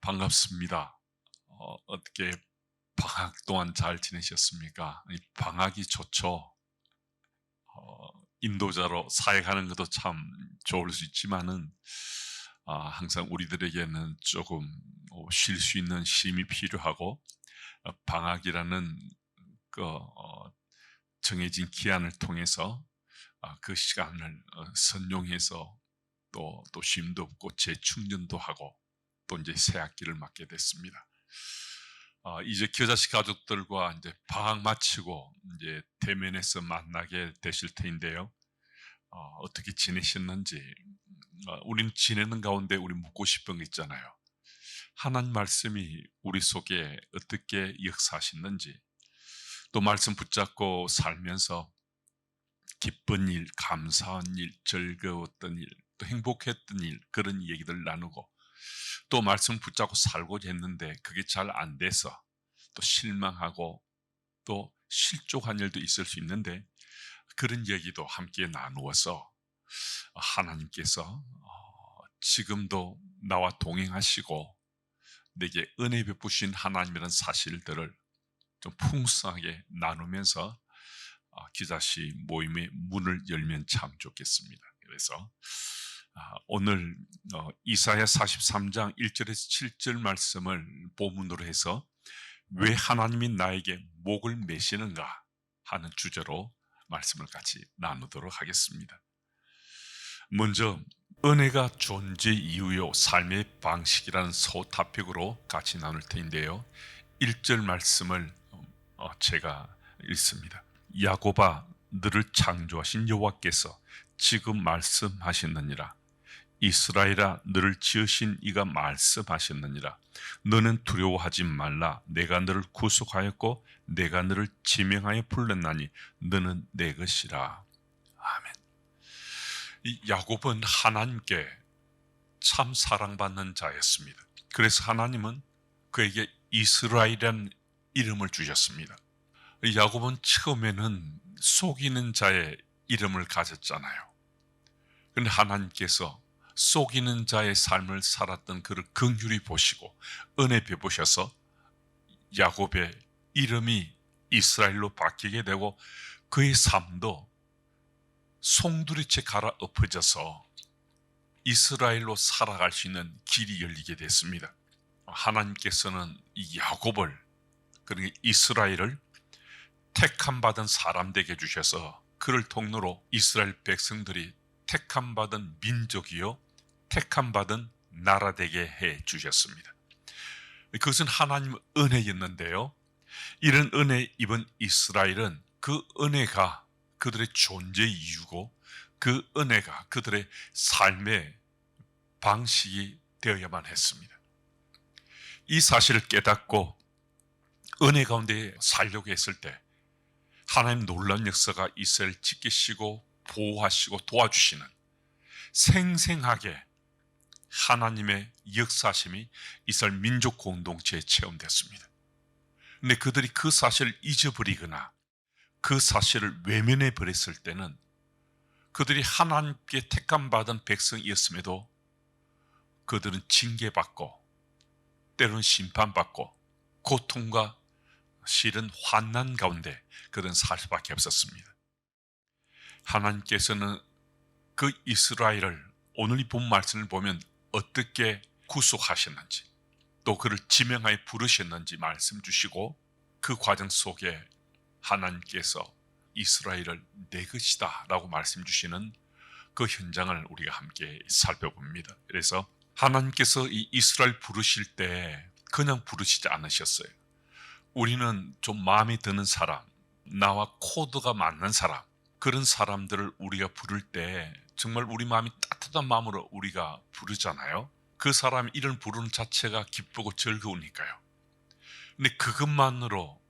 반갑습니다. 어떻게 방학 동안 잘 지내셨습니까? 이 방학이 좋죠. 인도자로 사역하는 것도 참 좋을 수 있지만은 항상 우리들에게는 조금 쉴 수 있는 쉼이 필요하고 방학이라는 정해진 기한을 통해서 그 시간을 선용해서 또 쉼도 없고 재충전도 하고 또 이제 새 학기를 맞게 됐습니다. 이제 겨자씨 가족들과 이제 방학 마치고 이제 대면에서 만나게 되실 터인데요. 어떻게 지내셨는지, 우리는 지내는 가운데 우리 묻고 싶은 거 있잖아요. 하나님 말씀이 우리 속에 어떻게 역사하시는지, 또 말씀 붙잡고 살면서 기쁜 일, 감사한 일, 즐거웠던 일, 또 행복했던 일, 그런 얘기들 나누고, 또 말씀 붙잡고 살고자 했는데 그게 잘 안 돼서 또 실망하고 또 실족한 일도 있을 수 있는데, 그런 얘기도 함께 나누어서 하나님께서 지금도 나와 동행하시고 내게 은혜 베푸신 하나님이라는 사실들을 좀 풍성하게 나누면서 기자씨 모임의 문을 열면 참 좋겠습니다. 그래서 오늘 이사야 43장 1절에서 7절 말씀을 본문으로 해서 왜 하나님이 나에게 목을 매시는가 하는 주제로 말씀을 같이 나누도록 하겠습니다. 먼저 은혜가 존재 이유요 삶의 방식이라는 소타픽으로 같이 나눌 텐데요. 1절 말씀을 제가 읽습니다. 야곱아, 너를 창조하신 여호와께서 지금 말씀하셨느니라. 이스라엘아, 너를 지으신 이가 말씀하셨느니라. 너는 두려워하지 말라. 내가 너를 구속하였고 내가 너를 지명하여 불렀나니 너는 내 것이라. 아멘. 이 야곱은 하나님께 참 사랑받는 자였습니다. 그래서 하나님은 그에게 이스라엘이라는 이름을 주셨습니다. 야곱은 처음에는 속이는 자의 이름을 가졌잖아요. 그런데 하나님께서 속이는 자의 삶을 살았던 그를 긍휼히 보시고 은혜 베푸셔서 야곱의 이름이 이스라엘로 바뀌게 되고 그의 삶도 송두리째 갈아엎어져서 이스라엘로 살아갈 수 있는 길이 열리게 됐습니다. 하나님께서는 이 야곱을, 그러니까 이스라엘을 택함받은 사람 되게 해주셔서 그를 통로로 이스라엘 백성들이 택함받은 민족이요 택함받은 나라 되게 해주셨습니다. 그것은 하나님의 은혜였는데요, 이런 은혜 입은 이스라엘은 그 은혜가 그들의 존재 이유고 그 은혜가 그들의 삶의 방식이 되어야만 했습니다. 이 사실을 깨닫고 은혜 가운데 살려고 했을 때 하나님 놀라운 역사가 이스라엘 지키시고 보호하시고 도와주시는 생생하게 하나님의 역사심이 이스라엘 민족 공동체에 체험됐습니다. 그런데 그들이 그 사실을 잊어버리거나 그 사실을 외면해 버렸을 때는 그들이 하나님께 택함받은 백성이었음에도 그들은 징계받고 때로는 심판받고 고통과 실은 환난 가운데 그들은 살 수밖에 없었습니다. 하나님께서는 그 이스라엘을 오늘 이 본 말씀을 보면 어떻게 구속하셨는지 또 그를 지명하여 부르셨는지 말씀 주시고, 그 과정 속에 하나님께서 이스라엘을 내 것이다 라고 말씀 주시는 그 현장을 우리가 함께 살펴봅니다. 그래서 하나님께서 이 이스라엘 부르실 때 그냥 부르시지 않으셨어요. 우리는 좀 마음에 드는 사람, 나와 코드가 맞는 사람, 그런 사람들을 우리가 부를 때 정말 우리 마음이 따뜻한 마음으로 우리가 부르잖아요. 그 사람 이름 부르는 자체가 기쁘고 즐거우니까요. 근데 그것만으로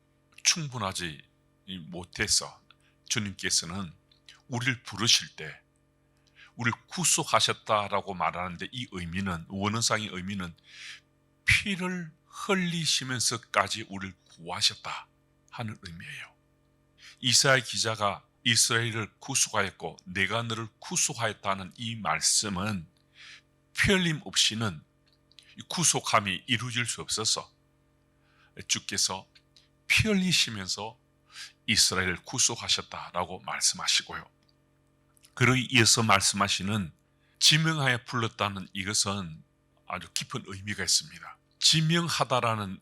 충분하지 못해서 주님께서는 우리를 부르실 때 우리를 구속하셨다라고 말하는데, 이 의미는, 원어상의 의미는 피를 흘리시면서까지 우리를 구하셨다 하는 의미예요. 이사야 기자가 이스라엘을 구속하였고 내가 너를 구속하였다는 이 말씀은 피 흘림 없이는 구속함이 이루어질 수 없어서 주께서 피 흘리시면서 이스라엘을 구속하셨다라고 말씀하시고요. 그로 이어서 말씀하시는 지명하여 불렀다는 이것은 아주 깊은 의미가 있습니다. 지명하다라는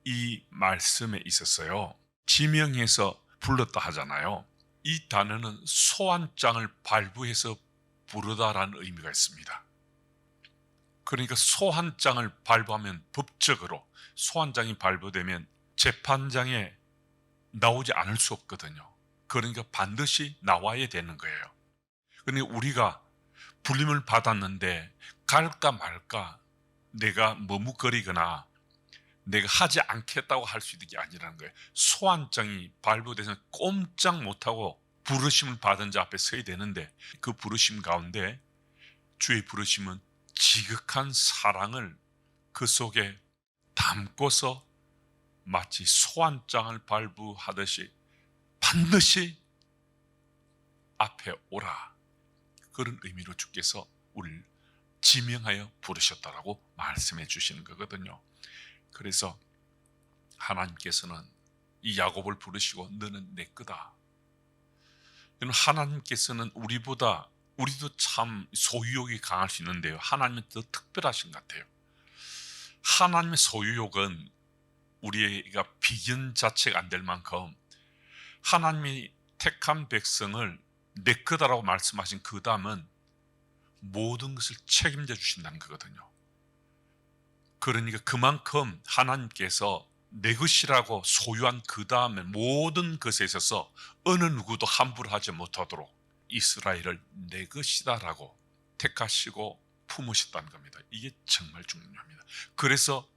이 말씀에 있었어요. 지명해서 불렀다 하잖아요. 이 단어는 소환장을 발부해서 부르다라는 의미가 있습니다. 그러니까 소환장을 발부하면 법적으로 소환장이 발부되면 재판장에 나오지 않을 수 없거든요. 그러니까 반드시 나와야 되는 거예요. 그러니까 우리가 불림을 받았는데 갈까 말까 내가 머뭇거리거나 내가 하지 않겠다고 할 수 있는 게 아니라는 거예요. 소환장이 발부돼서 꼼짝 못하고 부르심을 받은 자 앞에 서야 되는데 그 부르심 가운데 주의 부르심은 지극한 사랑을 그 속에 담고서 마치 소환장을 발부하듯이 반드시 앞에 오라. 그런 의미로 주께서 우리를 지명하여 부르셨다라고 말씀해 주시는 거거든요. 그래서 하나님께서는 이 야곱을 부르시고 너는 내 거다. 하나님께서는 우리도 참 소유욕이 강할 수 있는데요. 하나님은 더 특별하신 것 같아요. 하나님의 소유욕은 우리가 비견 자체가 안 될 만큼 하나님이 택한 백성을 내 거다라고 말씀하신 그 다음은 모든 것을 책임져 주신다는 거거든요. 그러니까 그만큼 하나님께서 내 것이라고 소유한 그 다음에 모든 것에 있어서 어느 누구도 함부로 하지 못하도록 이스라엘을 내 것이다라고 택하시고 품으셨다는 겁니다. 이게 정말 중요합니다. 그래서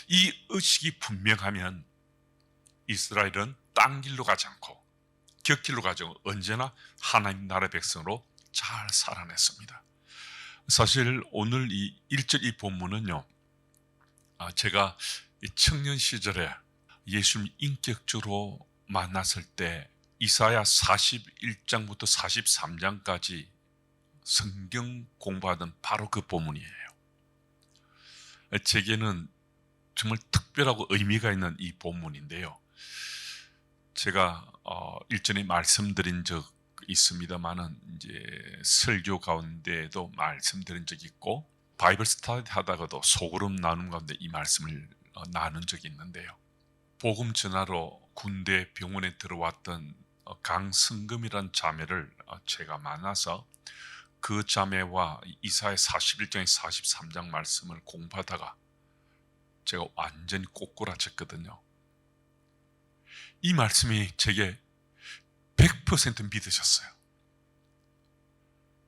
이 의식이 분명하면 이스라엘은 딴 길로 가지 않고 곁길로 가지 않고 언제나 하나님 나라의 백성으로 잘 살아냈습니다. 사실 오늘 이 1절 이 본문은요, 제가 청년 시절에 예수님 인격적으로 만났을 때 이사야 41장부터 43장까지 성경 공부하던 바로 그 본문이에요. 제게는 정말 특별하고 의미가 있는 이 본문인데요. 제가 일전에 말씀드린 적 있습니다만은 이제 설교 가운데도 말씀드린 적이 있고 바이블 스터디 하다가도 소그룹 나눔 가운데 이 말씀을 나눈 적이 있는데요. 복음 전하러 군대 병원에 들어왔던 강승금이라는 자매를 제가 만나서 그 자매와 이사야 41장에 43장 말씀을 공부하다가 제가 완전히 꼬꾸라졌거든요. 이 말씀이 제게 100% 믿으셨어요.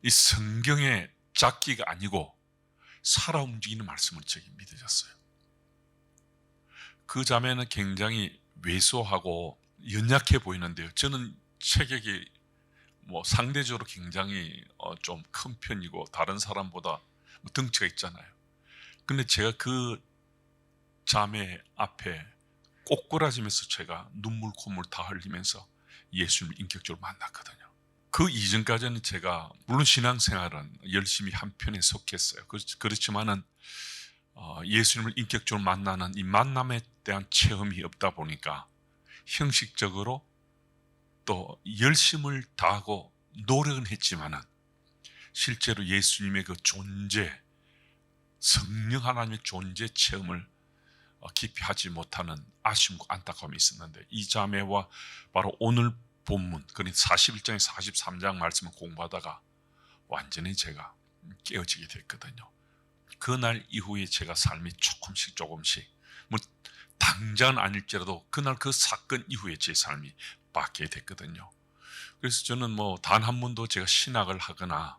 이 성경의 작기가 아니고 살아 움직이는 말씀을 제게 믿으셨어요. 그 자매는 굉장히 왜소하고 연약해 보이는데요. 저는 체격이 상대적으로 굉장히 좀 큰 편이고 다른 사람보다 덩치가 있잖아요. 근데 제가 그 자매 앞에 꼬꾸라지면서 제가 눈물 콧물 다 흘리면서 예수님을 인격적으로 만났거든요. 그 이전까지는 제가 물론 신앙생활은 열심히 한 편에 속했어요. 그렇지만은 예수님을 인격적으로 만나는 이 만남에 대한 체험이 없다 보니까 형식적으로 또 열심을 다하고 노력은 했지만은 실제로 예수님의 그 존재, 성령 하나님의 존재 체험을 깊이 하지 못하는 아쉬움과 안타까움이 있었는데 이 자매와 바로 오늘 본문, 그러니까 41장에 43장 말씀을 공부하다가 완전히 제가 깨어지게 됐거든요. 그날 이후에 제가 삶이 조금씩 당장은 아닐지라도 그날 그 사건 이후에 제 삶이 바뀌게 됐거든요. 그래서 저는 단 한 번도 제가 신학을 하거나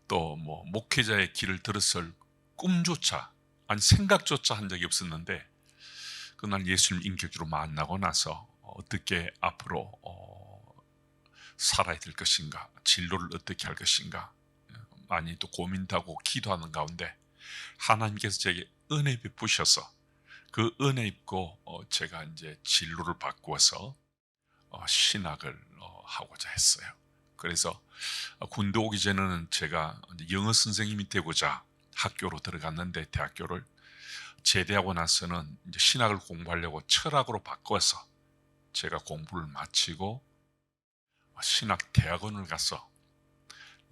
또 목회자의 길을 들었을 꿈조차 아니 생각조차 한 적이 없었는데 그날 예수님 인격적으로 만나고 나서 어떻게 앞으로 살아야 될 것인가, 진로를 어떻게 할 것인가 많이 또 고민하고 기도하는 가운데 하나님께서 제게 은혜 베푸셔서 그 은혜 입고 제가 이제 진로를 바꾸어서 신학을 하고자 했어요. 그래서 군대 오기 전에는 제가 영어 선생님이 되고자 학교로 들어갔는데 대학교를 제대하고 나서는 이제 신학을 공부하려고 철학으로 바꿔서 제가 공부를 마치고 신학 대학원을 가서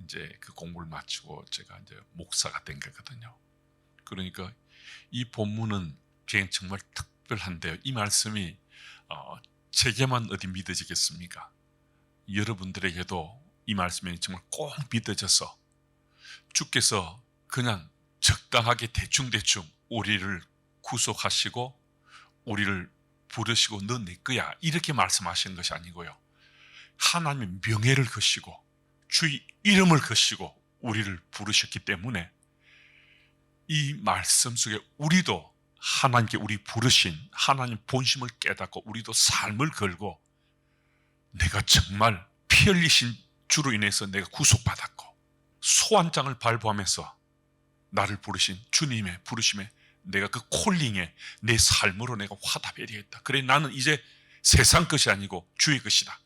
이제 그 공부를 마치고 제가 이제 목사가 된 거거든요. 그러니까 이 본문은 그냥 정말 특별한데요. 이 말씀이 제게만 어디 믿어지겠습니까? 여러분들에게도 이 말씀이 정말 꼭 믿어져서 주께서 그냥 적당하게 대충대충 우리를 구속하시고 우리를 부르시고 너 내 거야 이렇게 말씀하시는 것이 아니고요. 하나님의 명예를 거시고 주의 이름을 거시고 우리를 부르셨기 때문에 이 말씀 속에 우리도 하나님께 우리 부르신 하나님 본심을 깨닫고 우리도 삶을 걸고 내가 정말 피 흘리신 주로 인해서 내가 구속받았고 소환장을 발부하면서 나를 부르신 주님의 부르심에 내가 그 콜링에 내 삶으로 내가 화답해야겠다. 그래 나는 이제 세상 것이 아니고 주의 것이다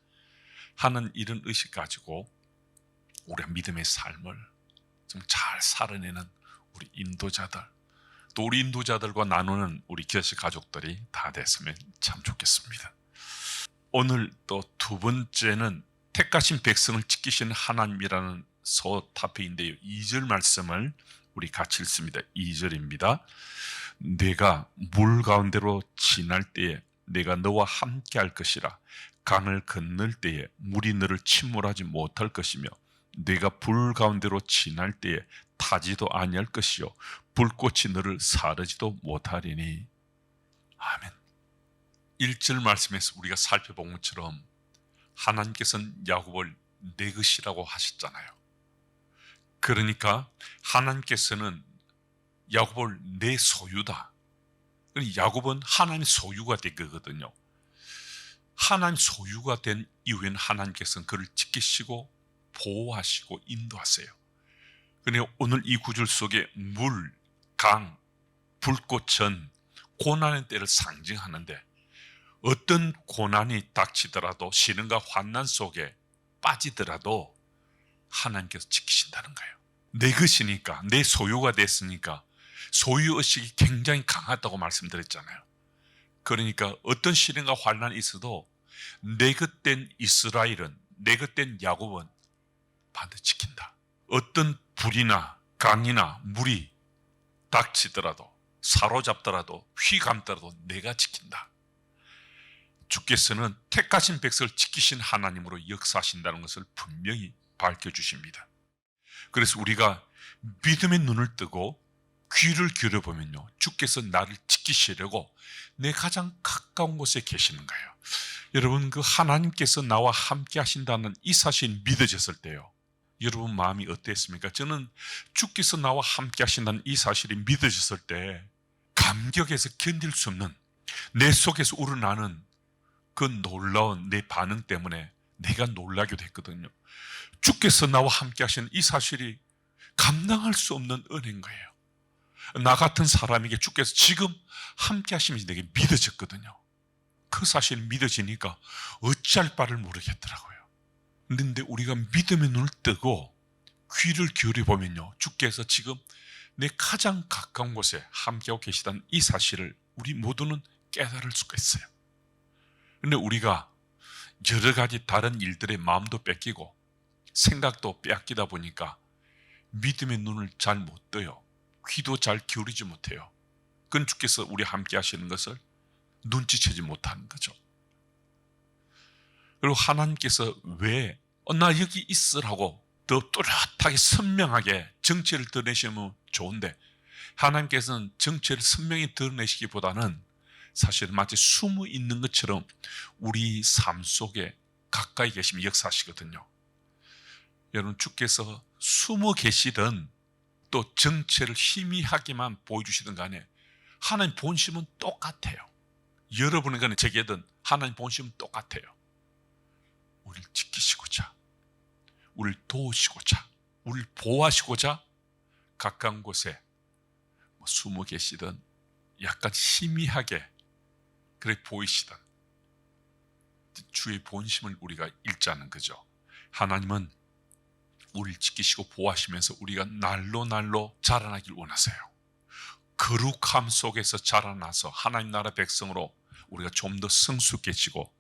하는 이런 의식 가지고 우리가 믿음의 삶을 좀 잘 살아내는 우리 인도자들, 또 우리 인도자들과 나누는 우리 교회 가족들이 다 됐으면 참 좋겠습니다. 오늘 또 두 번째는 택하신 백성을 지키시는 하나님이라는 서타페인데요. 2절 말씀을 우리 같이 읽습니다. 2절입니다. 내가 물 가운데로 지날 때에 내가 너와 함께 할 것이라. 강을 건널 때에 물이 너를 침몰하지 못할 것이며 내가 불 가운데로 지날 때에 타지도 아니할 것이요 불꽃이 너를 사르지도 못하리니. 아멘. 1절 말씀에서 우리가 살펴본 것처럼 하나님께서는 야곱을 내 것이라고 하셨잖아요. 그러니까 하나님께서는 야곱을 내 소유다. 야곱은 하나님의 소유가 된 거거든요. 하나님 소유가 된 이후에는 하나님께서는 그를 지키시고 보호하시고 인도하세요. 그런데 오늘 이 구절 속에 물, 강, 불꽃은 고난의 때를 상징하는데 어떤 고난이 닥치더라도 시련과 환난 속에 빠지더라도 하나님께서 지키신다는 거예요. 내 것이니까, 내 소유가 됐으니까 소유의식이 굉장히 강하다고 말씀드렸잖아요. 그러니까 어떤 시련과 환난이 있어도 내 것 된 이스라엘은, 내 것 된 야곱은 반드시 지킨다. 어떤 불이나 강이나 물이 닥치더라도 사로잡더라도 휘감더라도 내가 지킨다. 주께서는 택하신 백성을 지키신 하나님으로 역사하신다는 것을 분명히 밝혀주십니다. 그래서 우리가 믿음의 눈을 뜨고 귀를 기울여보면요, 주께서 나를 지키시려고 내 가장 가까운 곳에 계시는 거예요. 여러분, 그 하나님께서 나와 함께 하신다는 이 사실이 믿어졌을 때요, 여러분 마음이 어땠습니까? 저는 주께서 나와 함께 하신다는 이 사실이 믿어졌을 때 감격에서 견딜 수 없는, 내 속에서 우러나는 그 놀라운 내 반응 때문에 내가 놀라게 됐거든요. 주께서 나와 함께 하시는 이 사실이 감당할 수 없는 은혜인 거예요. 나 같은 사람에게 주께서 지금 함께 하시면서 내게 믿어졌거든요. 그 사실이 믿어지니까 어찌할 바를 모르겠더라고요. 그런데 우리가 믿음의 눈을 뜨고 귀를 기울여 보면요, 주께서 지금 내 가장 가까운 곳에 함께하고 계시다는 이 사실을 우리 모두는 깨달을 수가 있어요. 그런데 우리가 여러 가지 다른 일들의 마음도 뺏기고 생각도 빼앗기다 보니까 믿음의 눈을 잘 못 떠요. 귀도 잘 기울이지 못해요. 그건 주께서 우리 함께 하시는 것을 눈치채지 못하는 거죠. 그리고 하나님께서 왜 나 여기 있으라고 더 뚜렷하게 선명하게 정체를 드러내시면 좋은데, 하나님께서는 정체를 선명히 드러내시기보다는 사실 마치 숨어 있는 것처럼 우리 삶 속에 가까이 계시면 역사하시거든요. 여러분, 주께서 숨어 계시든 또 정체를 희미하게만 보여주시든 간에 하나님 본심은 똑같아요. 여러분에게는 제게든 하나님 본심은 똑같아요. 우리를 지키시고자, 우리를 도우시고자, 우리를 보호하시고자 가까운 곳에 숨어 계시든 약간 희미하게 그래 보이시든 주의 본심을 우리가 읽자는 거죠. 하나님은 우리를 지키시고 보호하시면서 우리가 날로 자라나길 원하세요. 거룩함 속에서 자라나서 하나님 나라 백성으로 우리가 좀 더 성숙해지고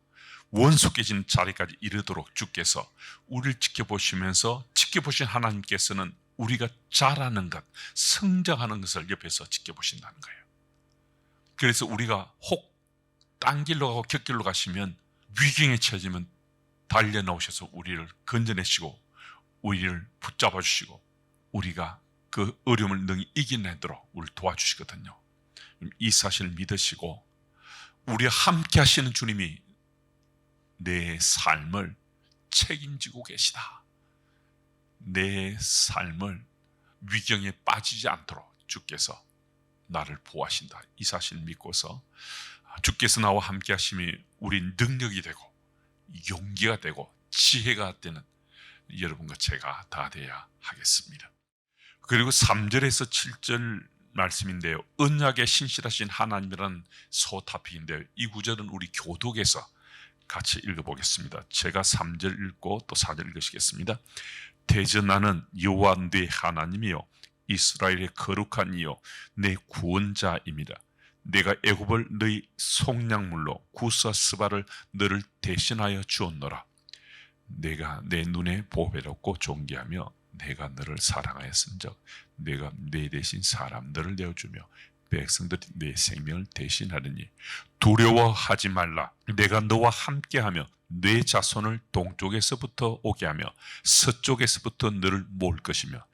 원숙해진 자리까지 이르도록 주께서 우리를 지켜보시면서 지켜보신 하나님께서는 우리가 자라는 것, 성장하는 것을 옆에서 지켜보신다는 거예요. 그래서 우리가 혹 딴 길로 가고 곁길로 가시면 위경에 처지면 달려나오셔서 우리를 건져내시고 우리를 붙잡아 주시고 우리가 그 어려움을 능히 이겨내도록 우리를 도와주시거든요. 이 사실을 믿으시고 우리와 함께 하시는 주님이 내 삶을 책임지고 계시다. 내 삶을 위경에 빠지지 않도록 주께서 나를 보호하신다. 이 사실을 믿고서 주께서 나와 함께 하심이 우리 능력이 되고 용기가 되고 지혜가 되는 여러분과 제가 다 돼야 하겠습니다. 그리고 3절에서 7절 말씀인데요. 언약에 신실하신 하나님이라는 소타픽인데요. 이 구절은 우리 교독에서 같이 읽어보겠습니다. 제가 3절 읽고 또 4절 읽으시겠습니다. 대전하는 여호와 네 하나님이요 이스라엘의 거룩한 이요 내 구원자입니다. 내가 애굽을 너희 속량물로 구스와 스바를 너를 대신하여 주었노라. 내가 내 눈에 보배롭고 존귀하며 내가 너를 사랑하였은즉 내가 내 대신 사람들을 내어주며 백성들이 내 생명을 대신하리니 두려워하지 말라. 내가 너와 함께하며 내 자손을 동쪽에서부터 오게 하며 서쪽에서부터 너를 모을 것이며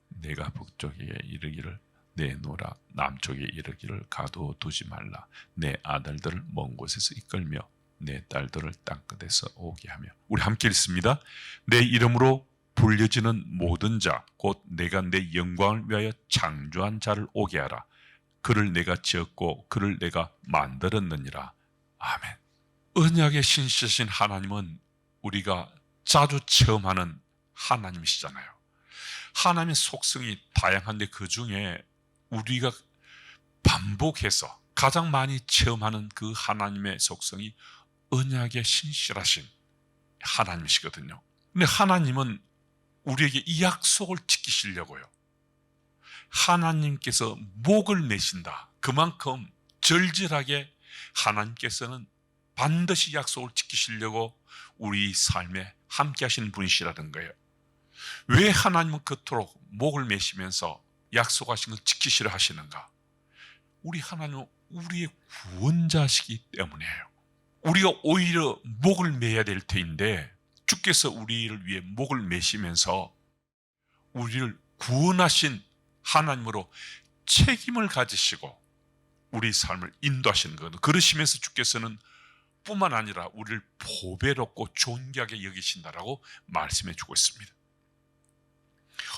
내가 북쪽에 이르기를 내놓으라. 남쪽에 이르기를 가둬두지 말라. 내 아들들을 먼 곳에서 이끌며 내 딸들을 땅끝에서 오게 하며. 우리 함께 읽습니다. 내 이름으로 불려지는 모든 자 곧 내가 내 영광을 위하여 창조한 자를 오게 하라. 그를 내가 지었고 그를 내가 만들었느니라. 아멘. 언약의 신실하신 하나님은 우리가 자주 체험하는 하나님이시잖아요. 하나님의 속성이 다양한데 그 중에 우리가 반복해서 가장 많이 체험하는 그 하나님의 속성이 언약의 신실하신 하나님이시거든요. 근데 하나님은 우리에게 이 약속을 지키시려고요. 하나님께서 목을 매신다. 그만큼 절실하게 하나님께서는 반드시 약속을 지키시려고 우리 삶에 함께 하시는 분이시라는 거예요. 왜 하나님은 그토록 목을 매시면서 약속하신 걸 지키시려 하시는가? 우리 하나님은 우리의 구원자시기 때문이에요. 우리가 오히려 목을 매야 될 터인데 주께서 우리를 위해 목을 매시면서 우리를 구원하신 하나님으로 책임을 가지시고 우리 삶을 인도하시는 거거든요. 그러시면서 주께서는 뿐만 아니라 우리를 보배롭고 존귀하게 여기신다라고 말씀해 주고 있습니다.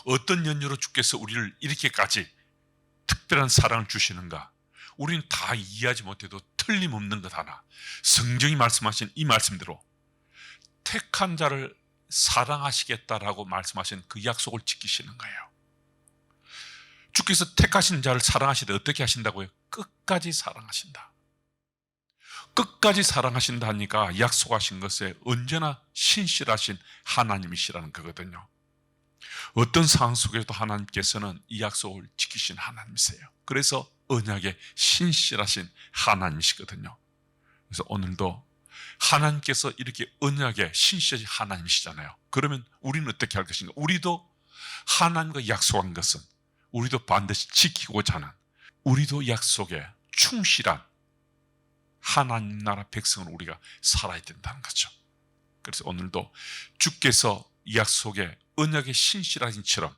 어떤 연유로 주께서 우리를 이렇게까지 특별한 사랑을 주시는가? 우리는 다 이해하지 못해도 틀림없는 것 하나, 성경이 말씀하신 이 말씀대로 택한 자를 사랑하시겠다라고 말씀하신 그 약속을 지키시는 거예요. 주께서 택하신 자를 사랑하시되 어떻게 하신다고요? 끝까지 사랑하신다. 끝까지 사랑하신다 하니까 약속하신 것에 언제나 신실하신 하나님이시라는 거거든요. 어떤 상황 속에도 하나님께서는 이 약속을 지키신 하나님이세요. 그래서 언약에 신실하신 하나님이시거든요. 그래서 오늘도 하나님께서 이렇게 언약에 신실하신 하나님이시잖아요. 그러면 우리는 어떻게 할 것인가? 우리도 하나님과 약속한 것은 우리도 반드시 지키고자 하는, 우리도 약속에 충실한 하나님 나라 백성으로 우리가 살아야 된다는 거죠. 그래서 오늘도 주께서 약속에 언약의 신실하신처럼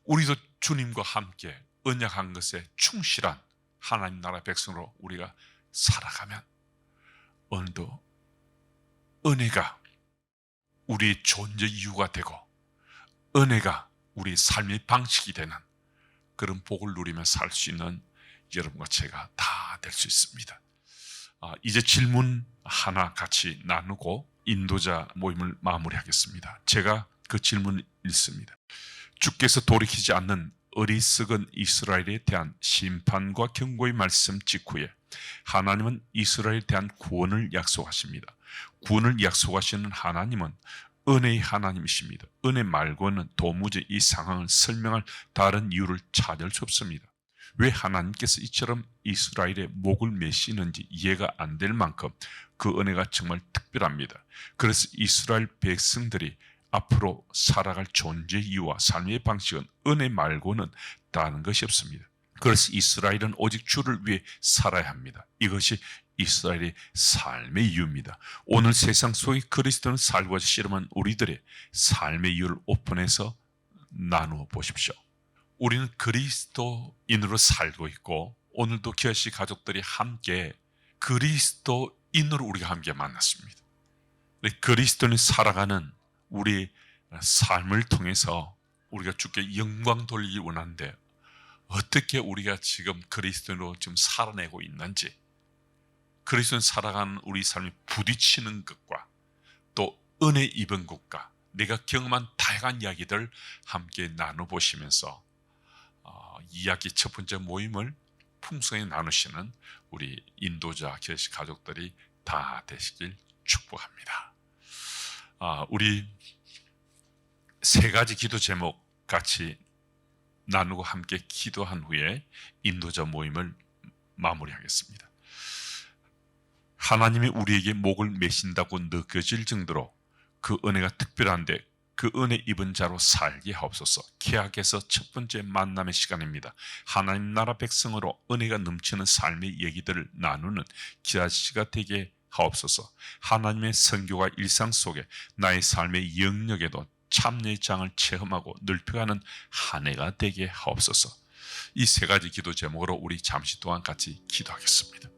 우리도 주님과 함께 언약한 것에 충실한 하나님 나라 백성으로 우리가 살아가면 오늘도 은혜가 우리의 존재 이유가 되고 은혜가 우리 삶의 방식이 되는 그런 복을 누리며 살 수 있는 여러분과 제가 다 될 수 있습니다. 이제 질문 하나 같이 나누고 인도자 모임을 마무리하겠습니다. 제가 그 질문을 읽습니다. 주께서 돌이키지 않는 어리석은 이스라엘에 대한 심판과 경고의 말씀 직후에 하나님은 이스라엘에 대한 구원을 약속하십니다. 구원을 약속하시는 하나님은 은혜의 하나님이십니다. 은혜 말고는 도무지 이 상황을 설명할 다른 이유를 찾을 수 없습니다. 왜 하나님께서 이처럼 이스라엘의 목을 메시는지 이해가 안 될 만큼 그 은혜가 정말 특별합니다. 그래서 이스라엘 백성들이 앞으로 살아갈 존재 이유와 삶의 방식은 은혜 말고는 다른 것이 없습니다. 그래서 이스라엘은 오직 주를 위해 살아야 합니다. 이것이 이스라엘의 삶의 이유입니다. 오늘 세상 속에 그리스도는 살고자 씨름한 우리들의 삶의 이유를 오픈해서 나누어 보십시오. 우리는 그리스도인으로 살고 있고 오늘도 기아씨 가족들이 함께 그리스도인으로 우리가 함께 만났습니다. 그리스도인이 살아가는 우리 삶을 통해서 우리가 주께 영광 돌리기 원하는데 어떻게 우리가 지금 그리스도인으로 지금 살아내고 있는지, 그리스도인 살아가는 우리 삶이 부딪히는 것과 또 은혜 입은 것과 내가 경험한 다양한 이야기들 함께 나눠보시면서 이야기 첫 번째 모임을 풍성히 나누시는 우리 인도자 계시 가족들이 다 되시길 축복합니다. 우리 세 가지 기도 제목 같이 나누고 함께 기도한 후에 인도자 모임을 마무리하겠습니다. 하나님이 우리에게 목을 메신다고 느껴질 정도로 그 은혜가 특별한데 그 은혜 입은 자로 살게 하옵소서. 개학에서 첫 번째 만남의 시간입니다. 하나님 나라 백성으로 은혜가 넘치는 삶의 얘기들을 나누는 기아씨가 되게 하옵소서. 하나님의 선교와 일상 속에 나의 삶의 영역에도 참여의 장을 체험하고 넓혀가는 한 해가 되게 하옵소서. 이 세 가지 기도 제목으로 우리 잠시 동안 같이 기도하겠습니다.